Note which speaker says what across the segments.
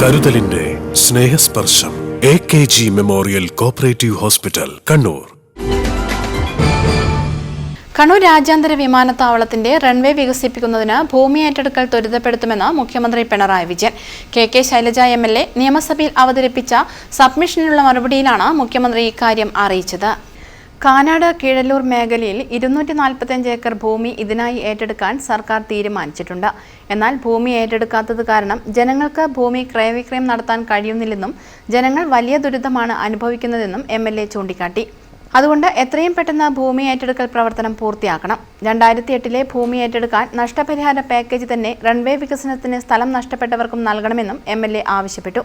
Speaker 1: കരുതലിന്റെ സ്നേഹസ്പർശം AKG memorial cooperative hospital, Kannur.
Speaker 2: Kannur രാജ്യാന്തര വിമാനത്താവളത്തിന്റെ runway വികസിപ്പിക്കുന്നതിന് ഭൂമി ഏറ്റെടുക്കൽ ത്വരിതപ്പെടുത്തുമെന്ന് മുഖ്യമന്ത്രി പിണറായി വിജയൻ. KK ശൈലജ MLA നിയമസഭയിൽ അവതരിപ്പിച്ച സബ്മിഷനുള്ള മറുപടിയിലാണ് മുഖ്യമന്ത്രി ഇക്കാര്യം അറിയിച്ചത്. കാനാട് കീഴല്ലൂർ മേഖലയിൽ 245 ഏക്കർ ഭൂമി ഇതിനായി ഏറ്റെടുക്കാൻ സർക്കാർ തീരുമാനിച്ചിട്ടുണ്ട്. എന്നാൽ ഭൂമി ഏറ്റെടുക്കാത്തത് കാരണം ജനങ്ങൾക്ക് ഭൂമി ക്രയവിക്രയം നടത്താൻ കഴിയുന്നില്ലെന്നും ജനങ്ങൾ വലിയ ദുരിതമാണ് അനുഭവിക്കുന്നതെന്നും MLA ചൂണ്ടിക്കാട്ടി. അതുകൊണ്ട് എത്രയും പെട്ടെന്ന് ഭൂമി ഏറ്റെടുക്കൽ പ്രവർത്തനം പൂർത്തിയാക്കണം. 2008 ഭൂമി ഏറ്റെടുക്കാൻ നഷ്ടപരിഹാര പാക്കേജ് തന്നെ റൺവേ വികസനത്തിന് സ്ഥലം നഷ്ടപ്പെട്ടവർക്കും നൽകണമെന്നും MLA ആവശ്യപ്പെട്ടു.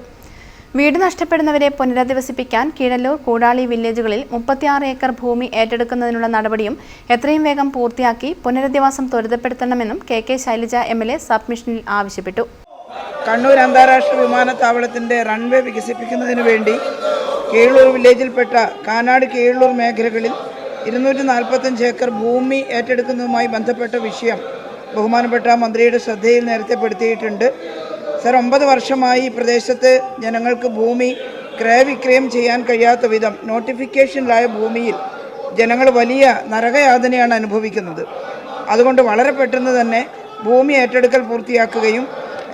Speaker 2: വീട് നഷ്ടപ്പെടുന്നവരെ പുനരധിവസിപ്പിക്കാൻ കീഴല്ലൂർ കൂടാളി വില്ലേജുകളിൽ 36 ഏക്കർ ഭൂമി ഏറ്റെടുക്കുന്നതിനുള്ള നടപടിയും എത്രയും വേഗം പൂർത്തിയാക്കി പുനരധിവാസം ത്വരിതപ്പെടുത്തണമെന്നും KK ശൈലജ MLA സബ്മിഷനിൽ ആവശ്യപ്പെട്ടു.
Speaker 3: കണ്ണൂർ അന്താരാഷ്ട്ര വിമാനത്താവളത്തിന്റെ റൺവേ വികസിപ്പിക്കുന്നതിന് വേണ്ടി കീഴല്ലൂർ വില്ലേജിൽപ്പെട്ട കാനാട് കീഴല്ലൂർ മേഖലകളിൽ 245 ഏക്കർ ഭൂമി ഏറ്റെടുക്കുന്നതുമായി ബന്ധപ്പെട്ട വിഷയം ബഹുമാനപ്പെട്ട മന്ത്രിയുടെ ശ്രദ്ധയിൽ നേരത്തെ പെടുത്തിയിട്ടുണ്ട്. സർ, 9 വർഷമായി പ്രദേശത്ത് ജനങ്ങൾക്ക് ഭൂമി ക്രയവിക്രയം ചെയ്യാൻ കഴിയാത്ത വിധം നോട്ടിഫിക്കേഷനിലായ ഭൂമിയിൽ ജനങ്ങൾ വലിയ നരകയാതനയാണ് അനുഭവിക്കുന്നത്. അതുകൊണ്ട് വളരെ പെട്ടെന്ന് തന്നെ ഭൂമി ഏറ്റെടുക്കൽ പൂർത്തിയാക്കുകയും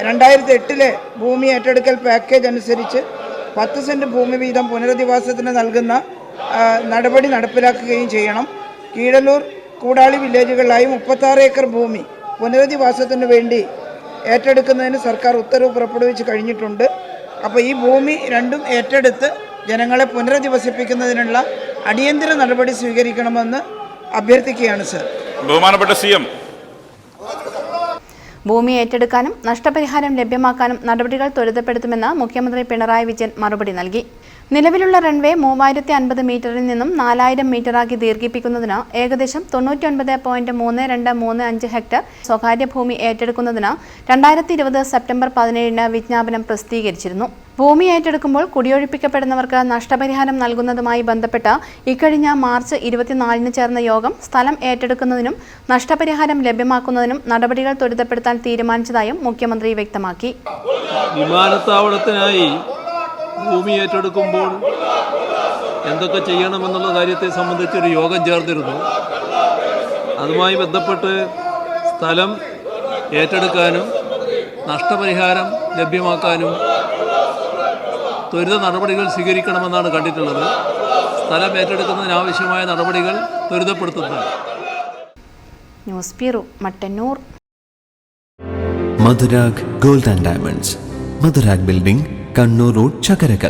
Speaker 3: 2008 ഭൂമി ഏറ്റെടുക്കൽ പാക്കേജ് അനുസരിച്ച് 10 സെൻറ്റ് ഭൂമി വീതം പുനരധിവാസത്തിന് നൽകുന്ന നടപടി നടപ്പിലാക്കുകയും ചെയ്യണം. കീഴല്ലൂർ കൂടാളി വില്ലേജുകളിലായി 36 ഏക്കർ ഭൂമി പുനരധിവാസത്തിന് വേണ്ടി ഏറ്റെടുക്കുന്നതിന് സർക്കാർ ഉത്തരവ് പുറപ്പെടുവിച്ച് കഴിഞ്ഞിട്ടുണ്ട്. അപ്പോൾ ഈ ഭൂമി രണ്ടും ഏറ്റെടുത്ത് ജനങ്ങളെ പുനരധിവസിപ്പിക്കുന്നതിനുള്ള അടിയന്തര നടപടി സ്വീകരിക്കണമെന്ന് അഭ്യർത്ഥിക്കുകയാണ് സർ.
Speaker 4: ബഹുമാനപ്പെട്ട CM,
Speaker 2: ഭൂമി ഏറ്റെടുക്കാനും നഷ്ടപരിഹാരം ലഭ്യമാക്കാനും നടപടികൾ ത്വരിതപ്പെടുത്തുമെന്ന് മുഖ്യമന്ത്രി പിണറായി വിജയൻ മറുപടി നൽകി. നിലവിലുള്ള റൺവേ 3050 മീറ്ററിൽ നിന്നും 4000 മീറ്ററാക്കി ദീർഘിപ്പിക്കുന്നതിന് ഏകദേശം 99.3235 ഹെക്ടർ സ്വകാര്യ ഭൂമി ഏറ്റെടുക്കുന്നതിന് 2020 സെപ്റ്റംബർ 17 വിജ്ഞാപനം പ്രസിദ്ധീകരിച്ചിരുന്നു. ഭൂമി ഏറ്റെടുക്കുമ്പോൾ കുടിയൊഴിപ്പിക്കപ്പെടുന്നവർക്ക് നഷ്ടപരിഹാരം നൽകുന്നതുമായി ബന്ധപ്പെട്ട് ഇക്കഴിഞ്ഞ മാർച്ച് 24 ചേർന്ന യോഗം സ്ഥലം ഏറ്റെടുക്കുന്നതിനും നഷ്ടപരിഹാരം ലഭ്യമാക്കുന്നതിനും നടപടികൾ ത്വരിതപ്പെടുത്താൻ തീരുമാനിച്ചതായും മുഖ്യമന്ത്രി വ്യക്തമാക്കി.
Speaker 5: വിമാനത്താവളത്തിനായി ഭൂമി ഏറ്റെടുക്കുമ്പോൾ എന്തൊക്കെ ചെയ്യണമെന്നുള്ള കാര്യത്തെ സംബന്ധിച്ചൊരു യോഗം ചേർന്നിരുന്നു. അതുമായി ബന്ധപ്പെട്ട് സ്ഥലം ഏറ്റെടുക്കാനും നഷ്ടപരിഹാരം ലഭ്യമാക്കാനും ത്വരിത നടപടികൾ സ്വീകരിക്കണമെന്നാണ് കണ്ടിട്ടുള്ളത്. സ്ഥലം ഏറ്റെടുക്കുന്നതിനാവശ്യമായ നടപടികൾ ത്വരിതപ്പെടുത്തുന്നത്.
Speaker 2: News bureau, Mattannur.
Speaker 6: Madhurag gold and diamonds, Madhurag building, Kannur road, Chakkarakal.